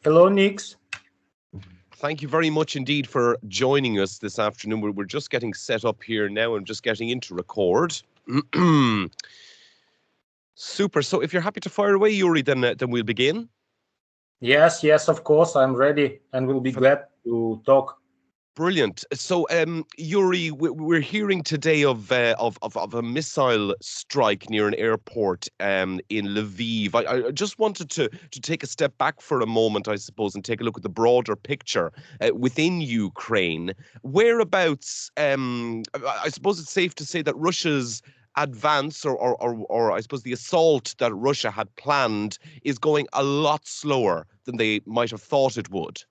Hello, Nix. Thank you very much indeed for joining us this afternoon. We're just getting set up here now and just getting into record. Super. So if you're happy to fire away, Yuri, then we'll begin. Yes, of course, I'm ready and will be glad to talk. Brilliant. So, Yuri, we're hearing today of a missile strike near an airport in Lviv. I just wanted to take a step back for a moment, I suppose, and take a look at the broader picture within Ukraine. Whereabouts? I suppose it's safe to say that Russia's advance, or I suppose the assault that Russia had planned, is going a lot slower than they might have thought it would.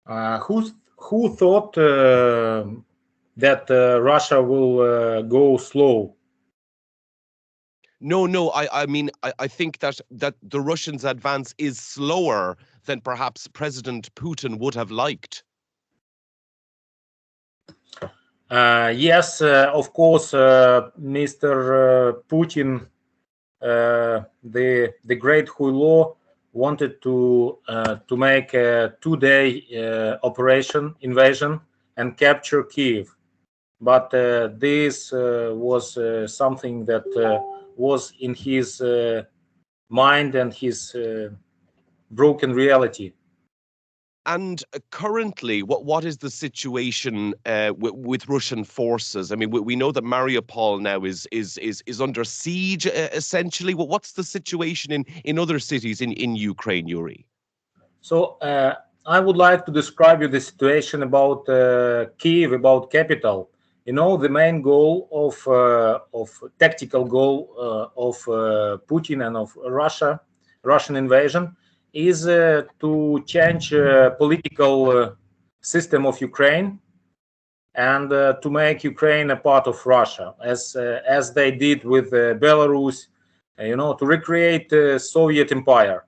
Who thought that Russia will go slow? No. I mean, I think that the Russians' advance is slower than perhaps President Putin would have liked. Yes, of course, Mr. Putin, the great Huilo, wanted to make a 2-day operation invasion and capture Kiev, but this was something that was in his mind and his broken reality. And currently, what is the situation with Russian forces? I mean, we know that Mariupol now is under siege, essentially. What's the situation in other cities in Ukraine, Yuri? So I would like to describe you the situation about Kiev, about capital. You know, the main goal of tactical goal of Putin and of Russian invasion is to change political system of Ukraine and to make Ukraine a part of Russia, as they did with Belarus, to recreate the Soviet Empire.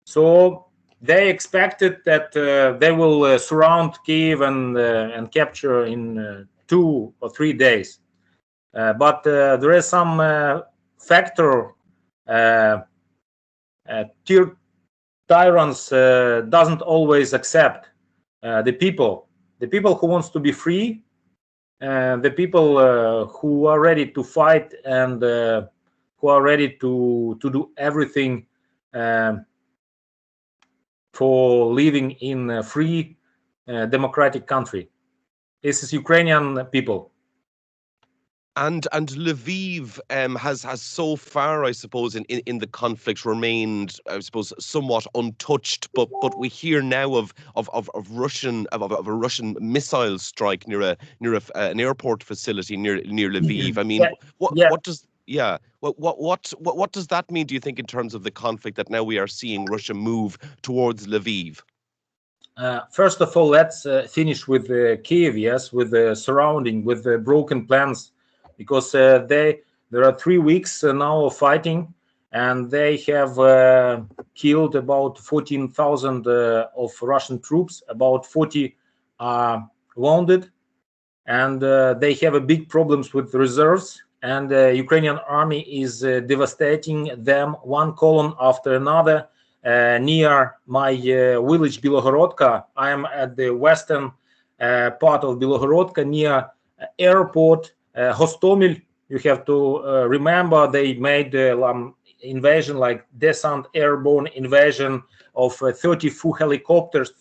So they expected that they will surround Kiev and capture in 2 or 3 days. But there is some factor. Tyrants doesn't always accept the people who wants to be free, the people who are ready to fight and who are ready to do everything for living in a free democratic country. This is Ukrainian people. And Lviv has so far, I suppose, in the conflict remained, I suppose, somewhat untouched. But we hear now of a Russian missile strike near an airport facility near Lviv. I mean, what does that mean? Do you think in terms of the conflict that now we are seeing Russia move towards Lviv? First of all, let's finish with Kiev. Yes, with the surrounding, with the broken plans. Because there are 3 weeks now of fighting, and they have killed about 14,000 of Russian troops. About 40 are wounded, and they have a big problems with reserves. And the Ukrainian army is devastating them one column after another. Near my village Bilohorodka, I am at the western part of Bilohorodka, near airport. Hostomel, you have to remember they made invasion, like descent airborne invasion of 34 helicopters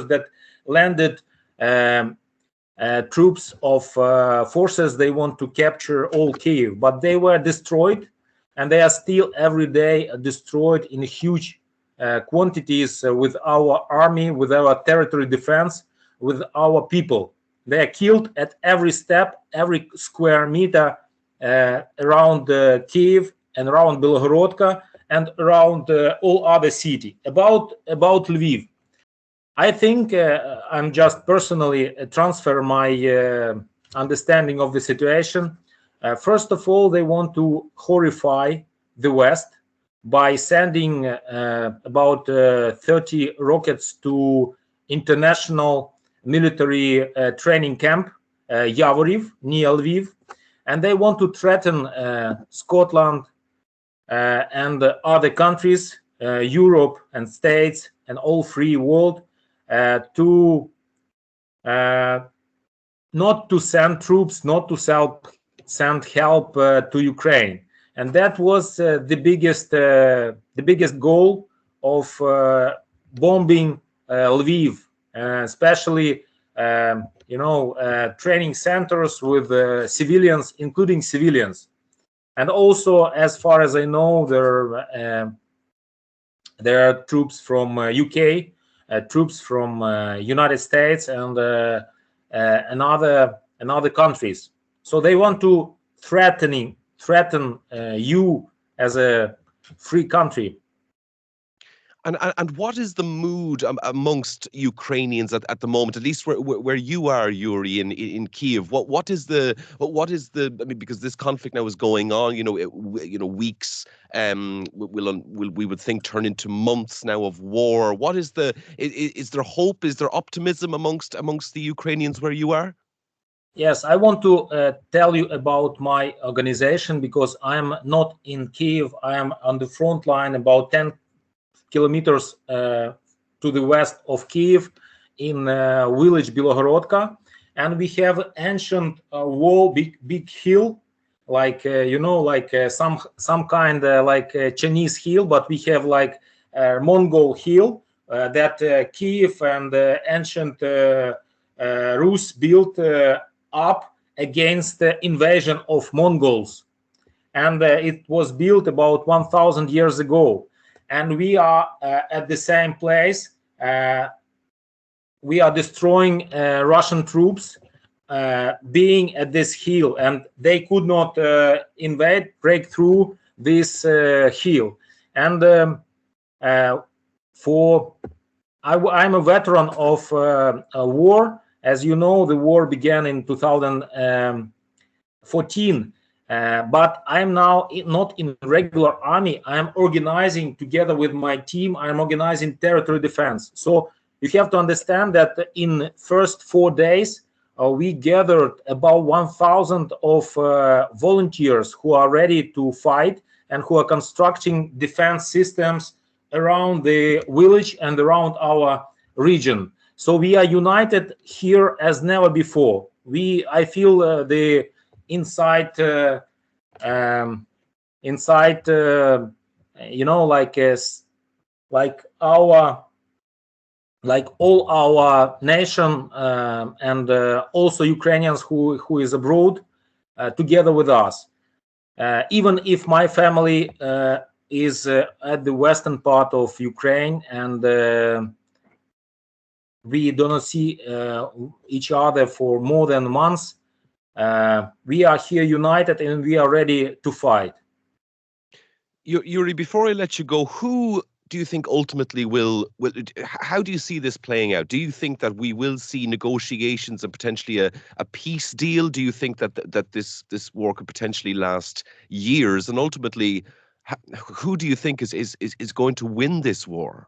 that landed troops of forces. They want to capture all Kiev, but they were destroyed, and they are still every day destroyed in huge quantities with our army, with our territory defense, with our people. They are killed at every step, every square meter around Kiev and around Bilohorodka and around all other city. About Lviv, I think I'm just personally transfer my understanding of the situation. First of all, they want to horrify the West by sending about 30 rockets to international military training camp, Yavoriv, near Lviv, and they want to threaten Scotland, and other countries, Europe and States and all free world, to not to send troops, not to send help to Ukraine, and that was the biggest goal of bombing Lviv, especially training centers with civilians, including civilians, and also, as far as I know, there are troops from UK, troops from United States, and another countries. So they want to threaten you as a free country. And what is the mood amongst Ukrainians at the moment, at least where you are, Yuri, in Kiev? I mean, because this conflict now is going on, weeks we would think turn into months now of war. What is is there hope? Is there optimism amongst the Ukrainians where you are? Yes, I want to tell you about my organization, because I'm not in Kiev. I am on the front line, about 10 kilometers to the west of Kiev, in village Bilogorodka, and we have ancient wall, big hill, like some kind like Chinese hill, but we have like Mongol hill that Kiev and ancient Rus built up against the invasion of Mongols, and it was built about 1,000 years ago. And we are at the same place. We are destroying Russian troops being at this hill, and they could not break through this hill. And I'm a veteran of a war. As you know, the war began in 2014. But I'm now not in regular army. I'm organizing together with my team. I'm organizing territory defense. So you have to understand that in first 4 days, we gathered about 1,000 of volunteers who are ready to fight and who are constructing defense systems around the village and around our region. So we are united here as never before. I feel the inside like all our nation, and also Ukrainians who is abroad, together with us. Even if my family is at the western part of Ukraine, and we do not see each other for more than months, we are here united and we are ready to fight. Yuri, before I let you go, who do you think ultimately will how do you see this playing out? Do you think that we will see negotiations and potentially a peace deal? Do you think that this war could potentially last years? And ultimately, who do you think is going to win this war?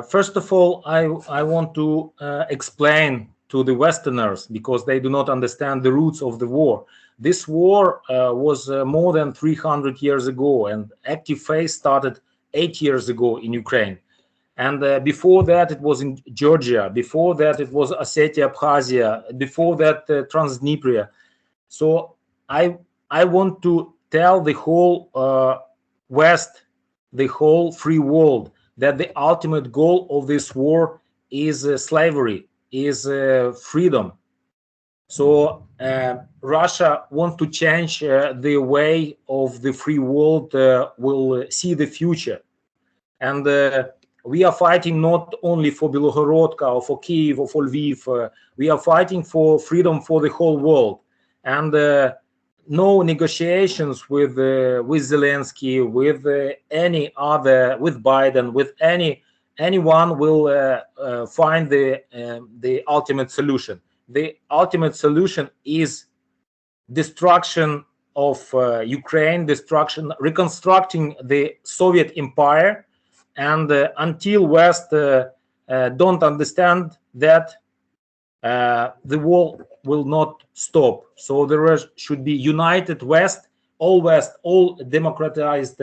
First of all, I want to explain to the Westerners, because they do not understand the roots of the war. This war was more than 300 years ago, and active phase started 8 years ago in Ukraine. And before that, it was in Georgia. Before that, it was Ossetia, Abkhazia. Before that, Transnistria. So I want to tell the whole West, the whole free world, that the ultimate goal of this war is slavery, is freedom. So Russia wants to change the way of the free world will see the future. And we are fighting not only for Bilogorodka or for Kiev or for Lviv. We are fighting for freedom for the whole world. And no negotiations with Zelensky, with any other, with Biden, with anyone will find the ultimate solution. The ultimate solution is destruction of Ukraine, reconstructing the Soviet Empire, and until West don't understand that, the war will not stop. So there should be united West all West, all democratized,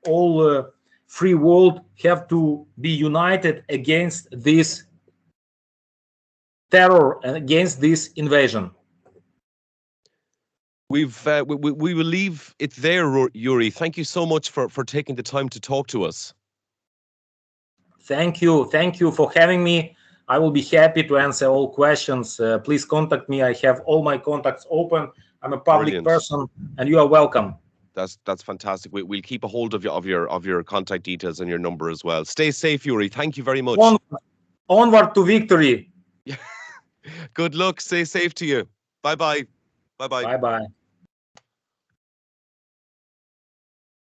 all free world have to be united against this terror and against this invasion. We will leave it there, Yuri. Thank you so much for taking the time to talk to us. Thank you for having me. I will be happy to answer all questions. Please contact me. I have all my contacts open. I'm a public Brilliant. person, and you are welcome. That's fantastic. We'll keep a hold of your contact details and your number as well. Stay safe, Yuri. Thank you very much. Onward to victory. Good luck. Stay safe to you. Bye bye. Bye bye. Bye bye.